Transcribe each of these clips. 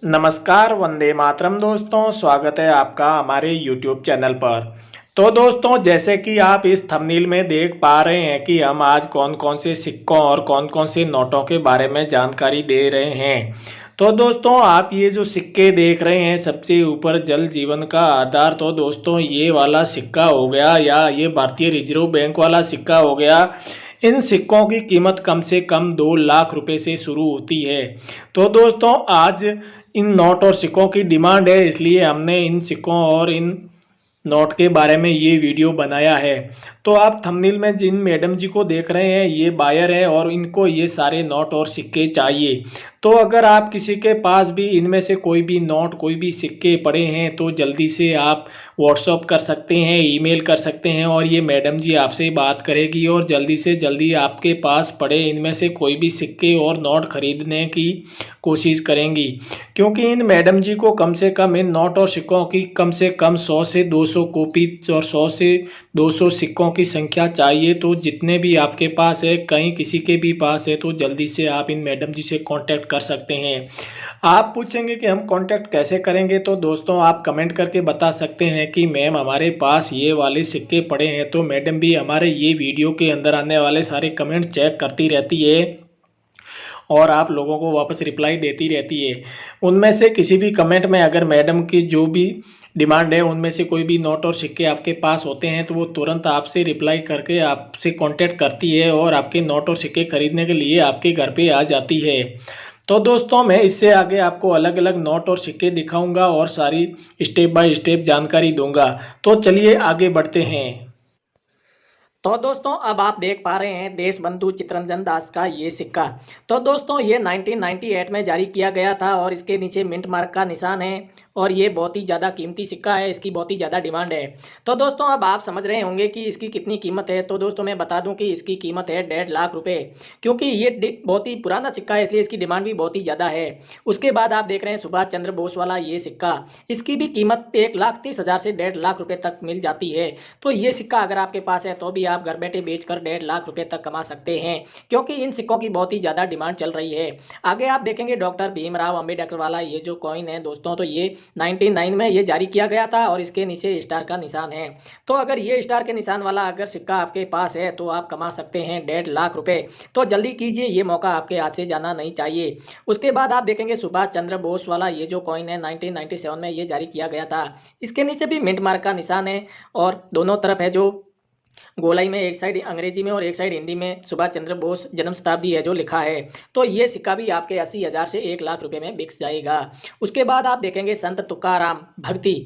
नमस्कार, वंदे मातरम दोस्तों। स्वागत है आपका हमारे YouTube चैनल पर। तो दोस्तों, जैसे कि आप इस थंबनेल में देख पा रहे हैं कि हम आज कौन कौन से सिक्कों और कौन कौन से नोटों के बारे में जानकारी दे रहे हैं। तो दोस्तों, आप ये जो सिक्के देख रहे हैं, सबसे ऊपर जल जीवन का आधार, तो दोस्तों ये वाला सिक्का हो गया या ये भारतीय रिजर्व बैंक वाला सिक्का हो गया। इन सिक्कों की कीमत कम से कम 2 लाख रुपए से शुरू होती है। तो दोस्तों, आज इन नोट और सिक्कों की डिमांड है, इसलिए हमने इन सिक्कों और इन नोट के बारे में ये वीडियो बनाया है। तो आप थंबनेल में जिन मैडम जी को देख रहे हैं, ये बायर है और इनको ये सारे नोट और सिक्के चाहिए। तो अगर आप किसी के पास भी इनमें से कोई भी नोट कोई भी सिक्के पड़े हैं तो जल्दी से आप व्हाट्सअप कर सकते हैं, ईमेल कर सकते हैं और ये मैडम जी आपसे बात करेगी और जल्दी से जल्दी आपके पास पड़े इनमें से कोई भी सिक्के और नोट खरीदने की कोशिश करेंगी। क्योंकि इन मैडम जी को कम से कम इन नोट और सिक्कों की कम से कम 100 से 200 कॉपी और 100 से 200 सिक्कों की संख्या चाहिए। तो जितने भी आपके पास है, कहीं किसी के भी पास है, तो जल्दी से आप इन मैडम जी से कांटेक्ट कर सकते हैं। आप पूछेंगे कि हम कांटेक्ट कैसे करेंगे, तो दोस्तों आप कमेंट करके बता सकते हैं कि मैम हमारे पास ये वाले सिक्के पड़े हैं। तो मैडम भी हमारे ये वीडियो के अंदर आने वाले सारे कमेंट चेक करती रहती है और आप लोगों को वापस रिप्लाई देती रहती है। उनमें से किसी भी कमेंट में अगर मैडम की जो भी डिमांड है उनमें से कोई भी नोट और सिक्के आपके पास होते हैं तो वो तुरंत आपसे रिप्लाई करके आपसे कांटेक्ट करती है और आपके नोट और सिक्के खरीदने के लिए आपके घर पे आ जाती है। तो दोस्तों, मैं इससे आगे आपको अलग अलग नोट और सिक्के दिखाऊंगा और सारी स्टेप बाय स्टेप जानकारी दूंगा। तो चलिए आगे बढ़ते हैं। तो दोस्तों, अब आप देख पा रहे हैं देश बंधु चित्तरंजन दास का ये सिक्का। तो दोस्तों, ये 1998 में जारी किया गया था और इसके नीचे मिंट मार्क का निशान है और ये बहुत ही ज़्यादा कीमती सिक्का है, इसकी बहुत ही ज़्यादा डिमांड है। तो दोस्तों, अब आप समझ रहे होंगे कि इसकी कितनी कीमत है। तो दोस्तों, मैं बता दूं कि इसकी कीमत है 1.5 लाख रुपए। क्योंकि ये बहुत ही पुराना सिक्का है, इसलिए इसकी डिमांड भी बहुत ही ज़्यादा है। उसके बाद आप देख रहे हैं सुभाष चंद्र बोस वाला ये सिक्का, इसकी भी कीमत 1,30,000 से 1.5 लाख रुपए तक मिल जाती है। तो ये सिक्का अगर आपके पास है तो भी आप घर बैठे बेचकर 1.5 लाख रुपए तक कमा सकते हैं, क्योंकि इन सिक्कों की बहुत ही ज़्यादा डिमांड चल रही है। आगे आप देखेंगे डॉक्टर भीमराव अंबेडकर वाला ये जो कॉइन है दोस्तों, तो ये 99 में ये जारी किया गया था और इसके नीचे स्टार का निशान है। तो अगर ये स्टार के निशान वाला अगर सिक्का आपके पास है तो आप कमा सकते हैं 1.5 लाख रुपए। तो जल्दी कीजिए, ये मौका आपके हाथ से जाना नहीं चाहिए। उसके बाद आप देखेंगे सुभाष चंद्र बोस वाला ये जो कॉइन है 1997 में ये जारी किया गया था। इसके नीचे भी मिंट मार्क का निशान है और दोनों तरफ है जो गोलाई में, एक साइड अंग्रेजी में और एक साइड हिंदी में सुभाष चंद्र बोस जन्म शताब्दी है जो लिखा है। तो ये सिक्का भी आपके 80,000 से 1 लाख रुपए में बिक जाएगा। उसके बाद आप देखेंगे संत तुकाराम भक्ति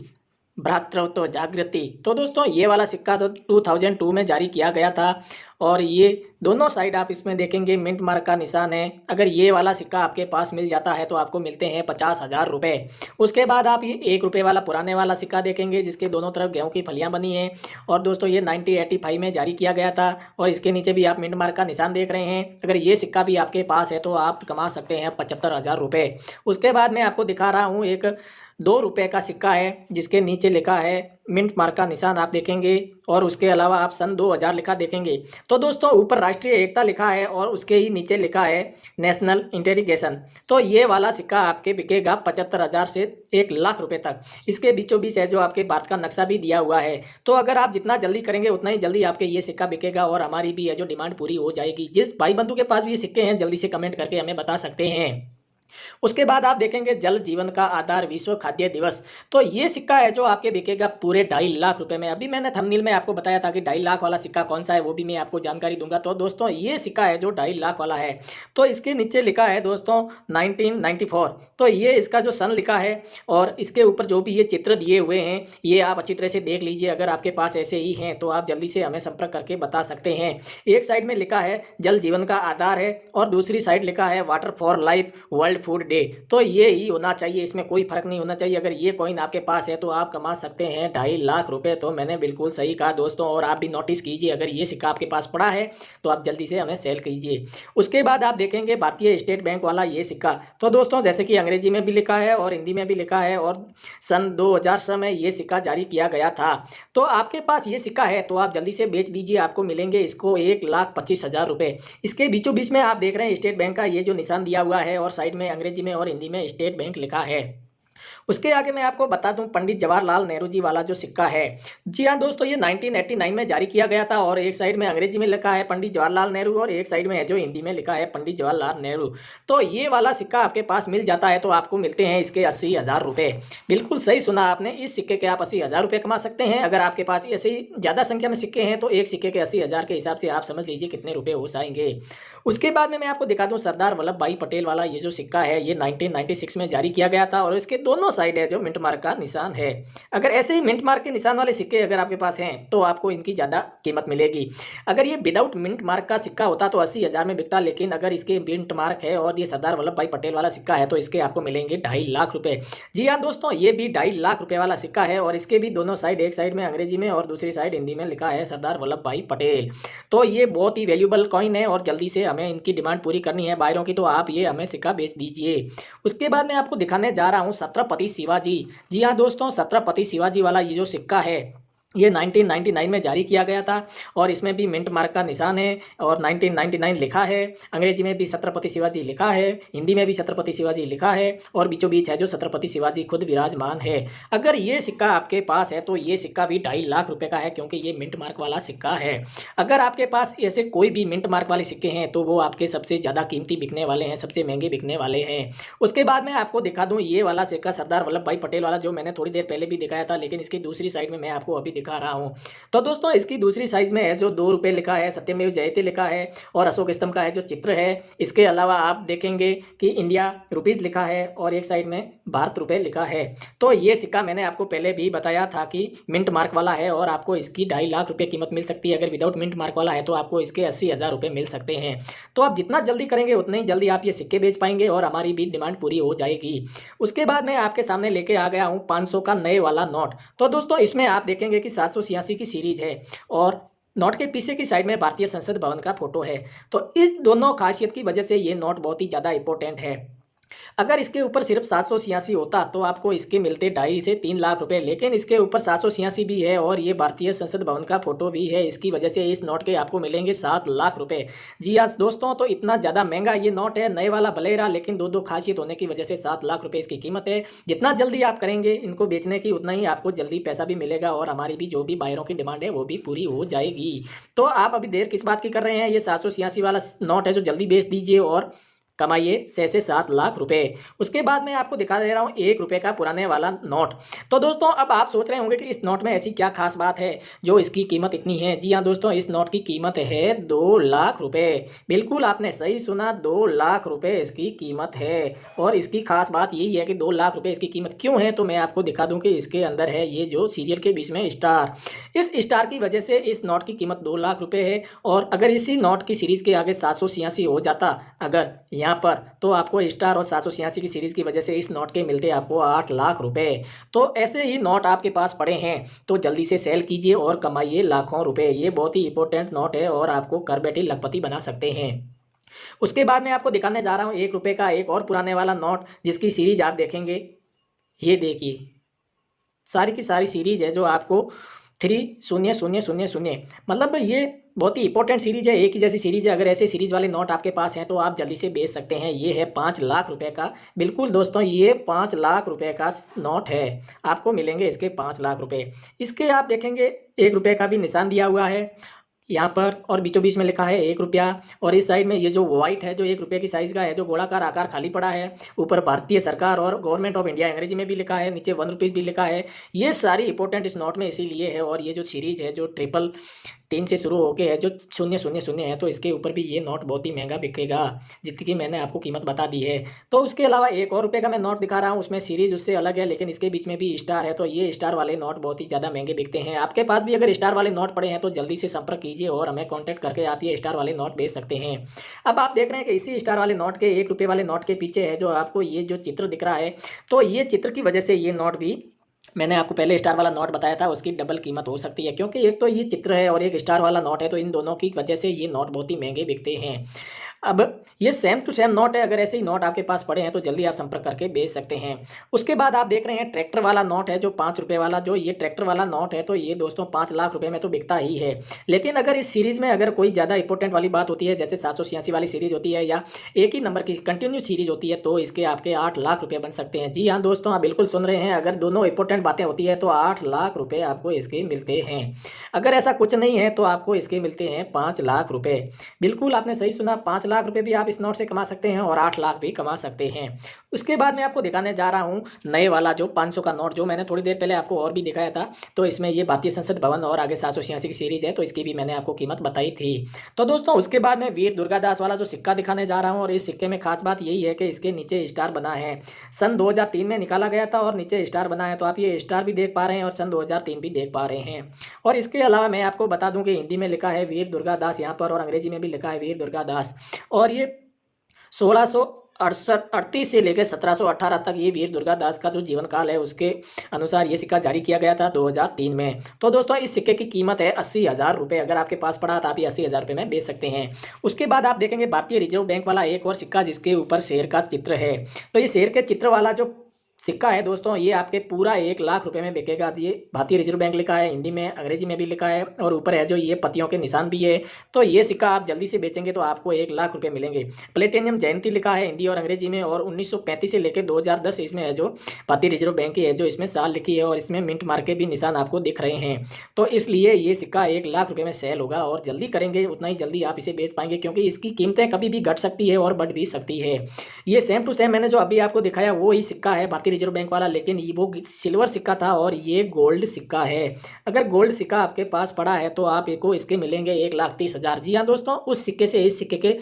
भ्रातृत्व जागृति। तो दोस्तों, ये वाला सिक्का तो 2002 में जारी किया गया था और ये दोनों साइड आप इसमें देखेंगे मिंट मार्क का निशान है। अगर ये वाला सिक्का आपके पास मिल जाता है तो आपको मिलते हैं 50,000 रुपये। उसके बाद आप ये 1 रुपये वाला पुराने वाला सिक्का देखेंगे जिसके दोनों तरफ गेहूं की फलियां बनी हैं और दोस्तों ये 1985 में जारी किया गया था और इसके नीचे भी आप मिंट मार्क का निशान देख रहे हैं। अगर ये सिक्का भी आपके पास है तो आप कमा सकते हैं 75,000 रुपये। उसके बाद मैं आपको दिखा रहा हूँ एक 2 रुपये का सिक्का है जिसके नीचे लिखा है मिंट मार्क का निशान आप देखेंगे और उसके अलावा आप सन 2000 लिखा देखेंगे। तो दोस्तों, ऊपर राष्ट्रीय एकता लिखा है और उसके ही नीचे लिखा है नेशनल इंटेग्रेशन। तो ये वाला सिक्का आपके बिकेगा 75,000 से 1 लाख रुपए तक। इसके बीचों बीच है जो आपके भारत का नक्शा भी दिया हुआ है। तो अगर आप जितना जल्दी करेंगे उतना ही जल्दी आपके ये सिक्का बिकेगा और हमारी भी है जो डिमांड पूरी हो जाएगी। जिस भाई बंधु के पास भी ये सिक्के हैं जल्दी से कमेंट करके हमें बता सकते हैं। उसके बाद आप देखेंगे जल जीवन का आधार विश्व खाद्य दिवस। तो ये सिक्का है जो आपके बिकेगा पूरे 2.5 लाख रुपए में। अभी मैंने थंबनेल में आपको बताया था कि 2.5 लाख वाला सिक्का कौन सा है, वो भी मैं आपको जानकारी दूंगा। तो दोस्तों, ये सिक्का है जो 2.5 लाख वाला है। तो इसके नीचे लिखा है दोस्तों 1994। तो ये इसका जो सन लिखा है और इसके ऊपर जो भी ये चित्र दिए हुए हैं ये आप अच्छी तरह से देख लीजिए। अगर आपके पास ऐसे ही हैं तो आप जल्दी से हमें संपर्क करके बता सकते हैं। एक साइड में लिखा है जल जीवन का आधार है और दूसरी साइड लिखा है water for life world food day. तो ये ही होना चाहिए, इसमें कोई फर्क नहीं होना चाहिए। अगर ये कॉइन आपके पास है तो आप कमा सकते हैं 2.5 लाख रुपए। तो मैंने बिल्कुल सही कहा दोस्तों, और आप भी नोटिस कीजिए, अगर ये सिक्का आपके पास पड़ा है तो आप जल्दी से हमें सेल कीजिए। उसके बाद आप देखेंगे भारतीय स्टेट बैंक वाला ये सिक्का। तो दोस्तों, जैसे कि अंग्रेजी में भी लिखा है और हिंदी में भी लिखा है और सन 2000 में ये सिक्का जारी किया गया था। तो आपके पास ये सिक्का है तो आप जल्दी से बेच दीजिए, आपको मिलेंगे इसको 1,25,000 रुपये। इसके बीचों बीच में आप देख रहे हैं स्टेट बैंक का ये जो निशान दिया हुआ है और साइड में में अंग्रेजी में और हिंदी में स्टेट बैंक लिखा है। उसके आगे मैं आपको बता दूं पंडित जवाहरलाल नेहरू जी वाला जो सिक्का है, जी हाँ दोस्तों, ये 1989 में जारी किया गया था और एक साइड में अंग्रेजी में लिखा है पंडित जवाहरलाल नेहरू और एक साइड में है जो हिंदी में लिखा है पंडित जवाहरलाल नेहरू। तो ये वाला सिक्का आपके पास मिल जाता है तो आपको मिलते हैं इसके 80,000 रुपये। बिल्कुल सही सुना आपने, इस सिक्के के आप 80,000 रुपये कमा सकते हैं। अगर आपके पास ऐसे ज़्यादा संख्या में सिक्के हैं तो एक सिक्के के 80,000 के हिसाब से आप समझ लीजिए कितने रुपये हो जाएंगे। उसके बाद में मैं आपको दिखा दूं सरदार वल्लभ भाई पटेल वाला ये जो सिक्का है, ये 1996 में जारी किया गया था और इसके दोनों साइड है जो मिंट मार्क का निशान है। अगर ऐसे ही मिंट मार्क के निशान वाले सिक्के अगर आपके पास हैं तो आपको इनकी ज़्यादा कीमत मिलेगी। अगर ये विदाउट मिंट मार्क का सिक्का होता तो 80,000 में बिकता, लेकिन अगर इसके मिंट मार्क है और ये सरदार वल्लभ भाई पटेल वाला सिक्का है तो इसके आपको मिलेंगे 2.5 लाख रुपए। जी हाँ दोस्तों, ये भी 2.5 लाख रुपए वाला सिक्का है और इसके भी दोनों साइड, एक साइड में अंग्रेजी में और दूसरी साइड हिंदी में लिखा है सरदार वल्लभ भाई पटेल। तो ये बहुत ही वैल्यूबल कॉइन है और जल्दी से हमें इनकी डिमांड पूरी करनी है बायरों की, तो आप ये हमें सिक्का बेच दीजिए। उसके बाद मैं आपको दिखाने जा रहा हूँ छत्रपति शिवाजी। जी हाँ दोस्तों, छत्रपति शिवाजी वाला ये जो सिक्का है ये 1999 में जारी किया गया था और इसमें भी मिंट मार्क का निशान है और 1999 लिखा है। अंग्रेजी में भी छत्रपति शिवाजी लिखा है, हिंदी में भी छत्रपति शिवाजी लिखा है और बीचों बीच है जो छत्रपति शिवाजी खुद विराजमान है। अगर ये सिक्का आपके पास है तो ये सिक्का भी 2.5 लाख रुपए का है क्योंकि ये मिंट मार्क वाला सिक्का है। अगर आपके पास ऐसे कोई भी मिंट मार्क वाले सिक्के हैं तो वो आपके सबसे ज़्यादा कीमती बिकने वाले हैं, सबसे महंगे बिकने वाले हैं। उसके बाद मैं आपको दिखा दूँ ये वाला सिक्का सरदार वल्लभ भाई पटेल वाला, जो मैंने थोड़ी देर पहले भी दिखाया था, लेकिन इसकी दूसरी साइड में मैं आपको अभी दिखा रहा हूं। तो दोस्तों इसकी दूसरी साइज में है जो 2 रुपये लिखा है, सत्यमेव जयते लिखा है और अशोक स्तंभ का है जो चित्र है। इसके अलावा आप देखेंगे कि इंडिया रुपीज़ लिखा है और एक साइड में भारत रुपये लिखा है। तो ये सिक्का मैंने आपको पहले भी बताया था कि मिंट मार्क वाला है और आपको इसकी 2.5 लाख रुपये कीमत मिल सकती है। अगर विदाउट मिंट मार्क वाला है तो आपको इसके 80,000 रुपये मिल सकते हैं। तो आप जितना जल्दी करेंगे उतनी ही जल्दी आप ये सिक्के बेच पाएंगे और हमारी भी डिमांड पूरी हो जाएगी। उसके बाद मैं आपके सामने लेके आ गया हूँ 500 का नए वाला नोट। तो दोस्तों इसमें आप देखेंगे कि 786 की सीरीज है और नोट के पीछे की साइड में भारतीय संसद भवन का फोटो है। तो इस दोनों खासियत की वजह से ये नोट बहुत ही ज़्यादा इंपॉर्टेंट है। अगर इसके ऊपर सिर्फ 786 होता तो आपको इसके मिलते 2.5 से 3 लाख रुपए, लेकिन इसके ऊपर 786 भी है और ये भारतीय संसद भवन का फोटो भी है। इसकी वजह से इस नोट के आपको मिलेंगे 7 लाख रुपए। जी हाँ दोस्तों, तो इतना ज़्यादा महंगा ये नोट है, नए वाला भले रहा लेकिन दो खासियत होने की वजह से 7 लाख रुपए इसकी कीमत है। जितना जल्दी आप करेंगे इनको बेचने की उतना ही आपको जल्दी पैसा भी मिलेगा और हमारी भी जो भी बायरों की डिमांड है वो भी पूरी हो जाएगी। तो आप अभी देर किस बात की कर रहे हैं, ये 786 वाला नोट है जो जल्दी बेच दीजिए और कमाइए 6 से 7 लाख रुपए। उसके बाद मैं आपको दिखा दे रहा हूँ 1 रुपये का पुराने वाला नोट। तो दोस्तों अब आप सोच रहे होंगे कि इस नोट में ऐसी क्या खास बात है जो इसकी कीमत इतनी है। जी हाँ दोस्तों, इस नोट की कीमत है 2 लाख रुपए। बिल्कुल आपने सही सुना, 2 लाख रुपए इसकी कीमत है। और इसकी खास बात यही है कि 2 लाख रुपए इसकी कीमत क्यों है, तो मैं आपको दिखा दूँ कि इसके अंदर है ये जो सीरियल के बीच में स्टार। इस स्टार की वजह से इस नोट की कीमत 2 लाख रुपए है। और अगर इसी नोट की सीरीज के आगे 786 हो जाता अगर यहाँ पर, तो आपको स्टार और 786 की सीरीज की वजह से इस नोट के मिलते आपको 8 लाख रुपए। तो ऐसे ही नोट आपके पास पड़े हैं तो जल्दी से सेल कीजिए और कमाइए लाखों रुपए। ये बहुत ही इंपॉर्टेंट नोट है और आपको घर बैठे लखपति बना सकते हैं। उसके बाद मैं आपको दिखाने जा रहा हूँ 1 रुपये का एक और पुराने वाला नोट जिसकी सीरीज आप देखेंगे, ये देखिए सारी की सारी सीरीज है जो आपको 300000, मतलब ये बहुत ही इंपॉर्टेंट सीरीज है, एक ही जैसी सीरीज है। अगर ऐसे सीरीज वाले नोट आपके पास हैं तो आप जल्दी से बेच सकते हैं। ये है 5 लाख रुपए का। बिल्कुल दोस्तों, ये 5 लाख रुपए का नोट है, आपको मिलेंगे इसके 5 लाख रुपए। इसके आप देखेंगे 1 रुपये का भी निशान दिया हुआ है यहाँ पर और बीचों बीच में लिखा है 1 रुपया। और इस साइड में ये जो वाइट है जो 1 रुपये की साइज़ का है, जो गोलाकार आकार खाली पड़ा है, ऊपर भारतीय सरकार और गवर्नमेंट ऑफ इंडिया अंग्रेजी में भी लिखा है, नीचे 1 रुपीज़ भी लिखा है। ये सारी इंपॉर्टेंट इस नोट में इसीलिए है। और ये जो सीरीज है जो 333 से शुरू होके है जो 000 है, तो इसके ऊपर भी ये नोट बहुत ही महंगा बिकेगा जितनी की मैंने आपको कीमत बता दी है। तो उसके अलावा 1 और रुपये का मैं नोट दिखा रहा हूँ, उसमें सीरीज उससे अलग है लेकिन इसके बीच में भी स्टार है। तो ये स्टार वाले नोट बहुत ही ज़्यादा महंगे बिकते हैं। आपके पास भी अगर स्टार वाले नोट पड़े हैं तो जल्दी से संपर्क कीजिए और हमें कॉन्टैक्ट करके आप ये स्टार वाले नोट बेच सकते हैं। अब आप देख रहे हैं कि इसी स्टार वाले नोट के 1 रुपये वाले नोट के पीछे है जो आपको ये जो चित्र दिख रहा है, तो ये चित्र की वजह से ये नोट भी, मैंने आपको पहले स्टार वाला नोट बताया था, उसकी डबल कीमत हो सकती है क्योंकि एक तो ये चित्र है और एक स्टार वाला नोट है, तो इन दोनों की वजह से ये नोट बहुत ही महंगे बिकते हैं। अब ये सेम टू सेम नोट है, अगर ऐसे ही नोट आपके पास पड़े हैं तो जल्दी आप संपर्क करके बेच सकते हैं। उसके बाद आप देख रहे हैं ट्रैक्टर वाला नोट है जो 5 रुपये वाला, जो ये ट्रैक्टर वाला नोट है तो ये दोस्तों 5 लाख रुपए में तो बिकता ही है। लेकिन अगर इस सीरीज़ में अगर कोई ज़्यादा इंपॉर्टेंट वाली बात होती है, जैसे 786 वाली सीरीज़ होती है या एक ही नंबर की कंटिन्यू सीरीज होती है, तो इसके आपके 8 लाख रुपए बन सकते हैं। जी हाँ दोस्तों, आप बिल्कुल सुन रहे हैं, अगर दोनों इंपॉर्टेंट बातें होती है तो 8 लाख रुपए आपको इसके मिलते हैं। अगर ऐसा कुछ नहीं है तो आपको इसके मिलते हैं 5 लाख रुपए। बिल्कुल आपने सही सुना, 5 लाख रुपए भी आप इस नोट से कमा सकते हैं और 8 लाख भी कमा सकते हैं। उसके बाद मैं आपको दिखाने जा रहा हूँ नए वाला जो 500 का नोट, जो मैंने थोड़ी देर पहले आपको और भी दिखाया था। तो इसमें ये भारतीय संसद भवन और आगे 786 की सीरीज है, तो इसकी भी मैंने आपको कीमत बताई थी। तो दोस्तों उसके बाद मैं वीर दुर्गादास वाला जो सिक्का दिखाने जा रहा हूँ, और इस सिक्के में खास बात यही है कि इसके नीचे स्टार बना है। सन 2003 में निकाला गया था और नीचे स्टार बना है, तो आप ये स्टार भी देख पा रहे हैं और सन 2003 भी देख पा रहे हैं। और इसके अलावा मैं आपको बता दूं कि हिंदी में लिखा है वीर दुर्गादास यहाँ पर, और अंग्रेजी में भी लिखा है वीर दुर्गादास। और ये 1638 से लेकर 1718 तक ये वीर दुर्गादास का जो जीवन काल है उसके अनुसार ये सिक्का जारी किया गया था 2003 में। तो दोस्तों इस सिक्के की कीमत है 80,000 रुपये। अगर आपके पास पड़ा तो आप ये 80,000 रुपये में बेच सकते हैं। उसके बाद आप देखेंगे भारतीय रिजर्व बैंक वाला एक और सिक्का जिसके ऊपर शेर का चित्र है। तो ये शेर के चित्र वाला जो सिक्का है दोस्तों, ये आपके पूरा 1 लाख रुपए में बिकेगा। ये भारतीय रिजर्व बैंक लिखा है, हिंदी में अंग्रेजी में भी लिखा है, और ऊपर है जो ये पत्तियों के निशान भी है। तो ये सिक्का आप जल्दी से बेचेंगे तो आपको 1 लाख रुपए मिलेंगे। प्लेटिनियम जयंती लिखा है हिंदी और अंग्रेजी में, और 1935 से लेकर 2010 इसमें है जो भारतीय रिजर्व बैंक की है, जो इसमें साल लिखी है, और इसमें मिंट मार के भी निशान आपको दिख रहे हैं। तो इसलिए ये सिक्का 1 लाख रुपये में सेल होगा, और जल्दी करेंगे उतना ही जल्दी आप इसे बेच पाएंगे, क्योंकि इसकी कीमतें कभी भी घट सकती है और बढ़ भी सकती है। ये सेम टू सेम मैंने जो अभी आपको दिखाया वो ही सिक्का है भारतीय रिजर्व बैंक वाला, लेकिन ये वो सिल्वर सिक्का था और ये गोल्ड सिक्का है। अगर गोल्ड सिक्का आपके पास पड़ा है तो आप को इसके मिलेंगे 1,30,000। जी हाँ दोस्तों, उस सिक्के से इस सिक्के के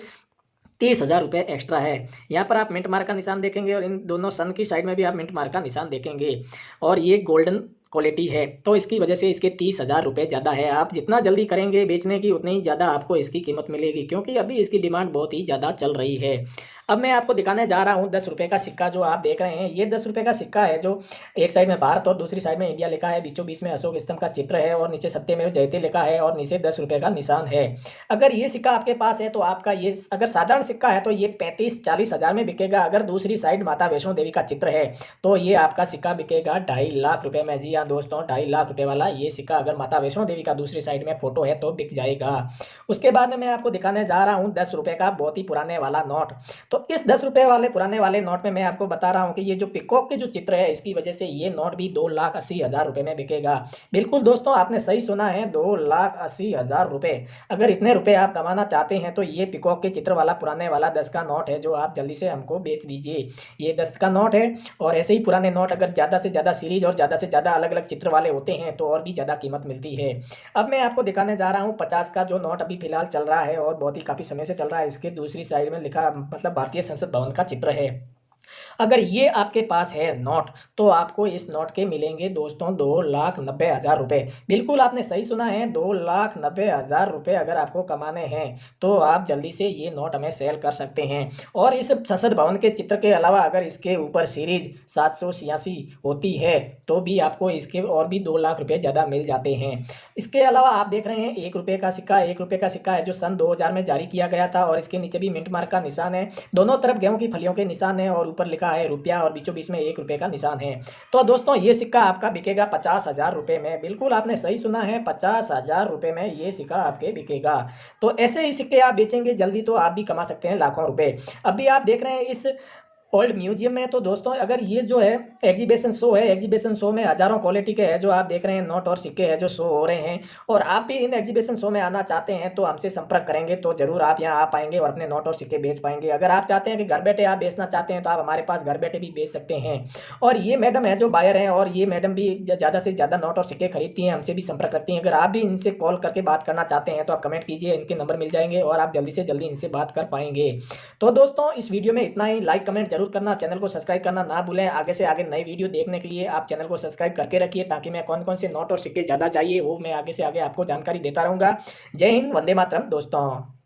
30,000 रुपये एक्स्ट्रा है। यहाँ पर आप मिंट मार्क का निशान देखेंगे, और इन दोनों सन की साइड में भी आप मिंट मार्क का निशान देखेंगे, और ये गोल्डन क्वालिटी है, तो इसकी वजह से इसके 30,000 रुपये ज़्यादा है। आप जितना जल्दी करेंगे बेचने की उतनी ही ज़्यादा आपको इसकी कीमत मिलेगी, क्योंकि अभी इसकी डिमांड बहुत ही ज़्यादा चल रही है। अब मैं आपको दिखाने जा रहा हूँ 10 रुपये का सिक्का, जो आप देख रहे हैं ये 10 रुपये का सिक्का है, जो एक साइड में भारत और दूसरी साइड में इंडिया लिखा है, बीचों बीच में अशोक स्तंभ का चित्र है, और नीचे सत्यमेव जयते लिखा है, और नीचे 10 रुपये का निशान है। अगर ये सिक्का आपके पास है तो आपका ये, अगर साधारण सिक्का है तो ये 35-40 हज़ार में बिकेगा। अगर दूसरी साइड माता वैष्णो देवी का चित्र है तो ये आपका सिक्का बिकेगा 2.5 लाख रुपये में। जी हाँ दोस्तों, 2.5 लाख रुपये वाला ये सिक्का अगर माता वैष्णो देवी का दूसरी साइड में फोटो है तो बिक जाएगा। उसके बाद में मैं आपको दिखाने जा रहा हूँ 10 रुपये का बहुत ही पुराने वाला नोट। तो इस 10 रुपये वाले पुराने वाले नोट में मैं आपको बता रहा हूँ कि ये जो पिकॉक के जो चित्र है इसकी वजह से ये नोट भी 2,80,000 रुपये में बिकेगा। बिल्कुल दोस्तों, आपने सही सुना है, 2,80,000 रुपये। अगर इतने रुपए आप कमाना चाहते हैं तो ये पिकॉक के चित्र वाला पुराने वाला 10 का नोट है, जो आप जल्दी से हमको बेच दीजिए। ये 10 का नोट है, और ऐसे ही पुराने नोट अगर ज़्यादा से ज़्यादा सीरीज और ज़्यादा से ज़्यादा अलग अलग चित्र वाले होते हैं तो और भी ज़्यादा कीमत मिलती है। अब मैं आपको दिखाने जा रहा हूँ 50 का जो नोट अभी फिलहाल चल रहा है, और बहुत ही काफ़ी समय से चल रहा है। इसके दूसरी साइड में लिखा, मतलब भारतीय संसद भवन का चित्र है। अगर ये आपके पास है नोट, तो आपको इस नोट के मिलेंगे दोस्तों 2,90,000 रुपये। बिल्कुल आपने सही सुना है, 2,90,000 रुपये अगर आपको कमाने हैं तो आप जल्दी से ये नोट हमें सेल कर सकते हैं। और इस संसद भवन के चित्र के अलावा अगर इसके ऊपर सीरीज 786 होती है तो भी आपको इसके और भी 2 लाख रुपये ज़्यादा मिल जाते हैं। इसके अलावा आप देख रहे हैं 1 रुपये का सिक्का, 1 रुपये का सिक्का है जो सन 2000 में जारी किया गया था, और इसके नीचे भी मिंट मार्क का निशान है, दोनों तरफ गेहूं की फलियों के निशान है, और ऊपर लिखा है रुपया, और बीचों बीच में 1 रुपये का निशान है। तो दोस्तों ये सिक्का आपका बिकेगा 50,000 रुपये में। बिल्कुल आपने सही सुना है, 50,000 रुपये में ये सिक्का आपके बिकेगा। तो ऐसे ही सिक्के आप बेचेंगे जल्दी तो आप भी कमा सकते हैं लाखों रुपए। अभी आप देख रहे हैं इस ओल्ड म्यूजियम में, तो दोस्तों अगर ये जो है एग्जीबिशन शो है, एग्जीबिशन शो में हजारों क्वालिटी के है जो आप देख रहे हैं नोट और सिक्के हैं जो शो हो रहे हैं, और आप भी इन एग्जीबिशन शो में आना चाहते हैं तो हमसे संपर्क करेंगे तो जरूर आप यहाँ आ पाएंगे और अपने नोट और सिक्के बेच पाएंगे। अगर आप चाहते हैं कि घर बैठे आप बेचना चाहते हैं तो आप हमारे पास घर बैठे भी बेच सकते हैं। और ये मैडम है जो बायर हैं, और ये मैडम भी ज़्यादा से ज़्यादा नोट और सिक्के खरीदती हैं, हमसे भी संपर्क करती हैं। अगर आप भी इनसे कॉल करके बात करना चाहते हैं तो आप कमेंट कीजिए, इनके नंबर मिल जाएंगे और आप जल्दी से जल्दी इनसे बात कर पाएंगे। तो दोस्तों इस वीडियो में इतना ही। लाइक कमेंट जरूर करना, चैनल को सब्सक्राइब करना ना भूलें। आगे से आगे नई वीडियो देखने के लिए आप चैनल को सब्सक्राइब करके रखिए, ताकि मैं कौन कौन से नोट और सिक्के ज़्यादा चाहिए वो मैं आगे से आगे आपको जानकारी देता रहूँगा। जय हिंद, वंदे मातरम दोस्तों।